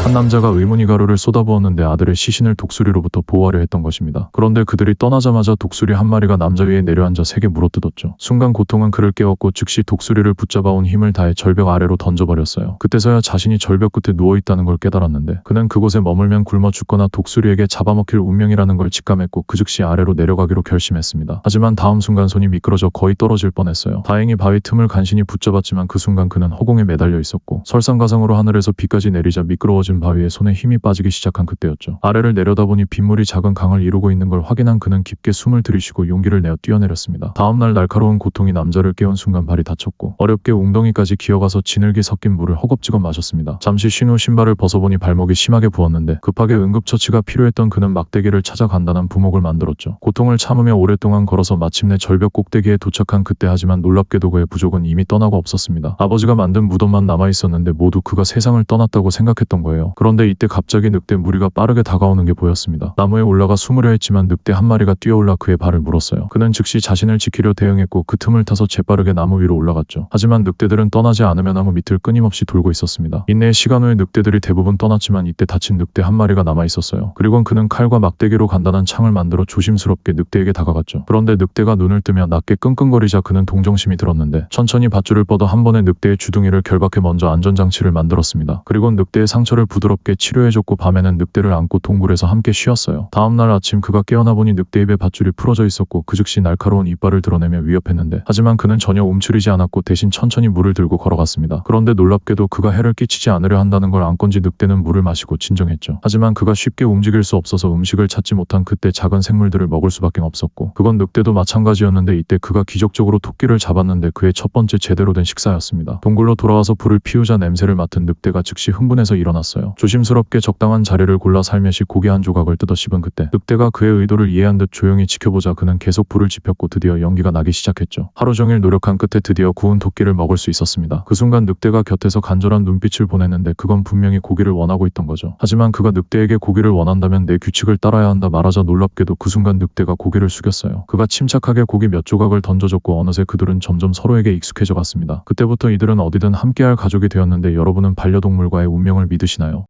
한 남자가 의문의 가루를 쏟아부었는데 아들의 시신을 독수리로부터 보호하려 했던 것입니다. 그런데 그들이 떠나자마자 독수리 한 마리가 남자 위에 내려앉아 세게 물어뜯었죠. 순간 고통은 그를 깨웠고 즉시 독수리를 붙잡아온 힘을 다해 절벽 아래로 던져버렸어요. 그때서야 자신이 절벽 끝에 누워있다는 걸 깨달았는데 그는 그곳에 머물면 굶어 죽거나 독수리에게 잡아먹힐 운명이라는 걸 직감했고 그 즉시 아래로 내려가기로 결심했습니다. 하지만 다음 순간 손이 미끄러져 거의 떨어질 뻔했어요. 다행히 바위 틈을 간신히 붙잡았지만 그 순간 그는 허공에 매달려 있었고 설상가상으로 하늘에서 비까지 내리자 미끄러워진 바위에 손에 힘이 빠지기 시작한 그때였죠. 아래를 내려다보니 빗물이 작은 강을 이루고 있는 걸 확인한 그는 깊게 숨을 들이쉬고 용기를 내어 뛰어내렸습니다. 다음날 날카로운 고통이 남자를 깨운 순간 발이 다쳤고 어렵게 웅덩이까지 기어가서 진흙이 섞인 물을 허겁지겁 마셨습니다. 잠시 쉰 후 신발을 벗어보니 발목이 심하게 부었는데 급하게 응급처치가 필요했던 그는 막대기를 찾아 간단한 부목을 만들었죠. 고통을 참으며 오랫동안 걸어서 마침내 절벽 꼭대기에 도착한 그때 하지만 놀랍게도 그의 부족은 이미 떠나고 없었습니다. 아버지가 만든 무덤만 남아있었는데 모두 그가 세상을 떠났다고 생각했던 거예요. 그런데 이때 갑자기 늑대 무리가 빠르게 다가오는 게 보였습니다. 나무에 올라가 숨으려 했지만 늑대 한 마리가 뛰어올라 그의 발을 물었어요. 그는 즉시 자신을 지키려 대응했고 그 틈을 타서 재빠르게 나무 위로 올라갔죠. 하지만 늑대들은 떠나지 않으며 나무 밑을 끊임없이 돌고 있었습니다. 인내의 시간 후에 늑대들이 대부분 떠났지만 이때 다친 늑대 한 마리가 남아있었어요. 그리곤 그는 칼과 막대기로 간단한 창을 만들어 조심스럽게 늑대에게 다가갔죠. 그런데 늑대가 눈을 뜨며 낮게 끙끙거리자 그는 동정심이 들었는데 천천히 밧줄을 뻗어 한 번에 늑대의 주둥이를 결박해 먼저 안전장치를 만들었습니다. 그리곤 늑대의 상처를 부드럽게 치료해줬고 밤에는 늑대를 안고 동굴에서 함께 쉬었어요. 다음날 아침 그가 깨어나 보니 늑대 입에 밧줄이 풀어져 있었고 그 즉시 날카로운 이빨을 드러내며 위협했는데 하지만 그는 전혀 움츠리지 않았고 대신 천천히 물을 들고 걸어갔습니다. 그런데 놀랍게도 그가 해를 끼치지 않으려 한다는 걸 안 건지 늑대는 물을 마시고 진정했죠. 하지만 그가 쉽게 움직일 수 없어서 음식을 찾지 못한 그때 작은 생물들을 먹을 수밖에 없었고 그건 늑대도 마찬가지였는데 이때 그가 기적적으로 토끼를 잡았는데 그의 첫 번째 제대로 된 식사였습니다. 동굴로 돌아와서 불을 피우자 냄새를 맡은 늑대가 즉시 흥분해서 일어났어요. 조심스럽게 적당한 자리를 골라 살며시 고기 한 조각을 뜯어 씹은 그때 늑대가 그의 의도를 이해한 듯 조용히 지켜보자 그는 계속 불을 지폈고 드디어 연기가 나기 시작했죠. 하루 종일 노력한 끝에 드디어 구운 토끼를 먹을 수 있었습니다. 그 순간 늑대가 곁에서 간절한 눈빛을 보냈는데 그건 분명히 고기를 원하고 있던 거죠. 하지만 그가 늑대에게 고기를 원한다면 내 규칙을 따라야 한다 말하자 놀랍게도 그 순간 늑대가 고기를 숙였어요. 그가 침착하게 고기 몇 조각을 던져줬고 어느새 그들은 점점 서로에게 익숙해져 갔습니다. 그때부터 이들은 어디든 함께할 가족이 되었는데 여러분은 반려동물과의 운명을 믿으시나요?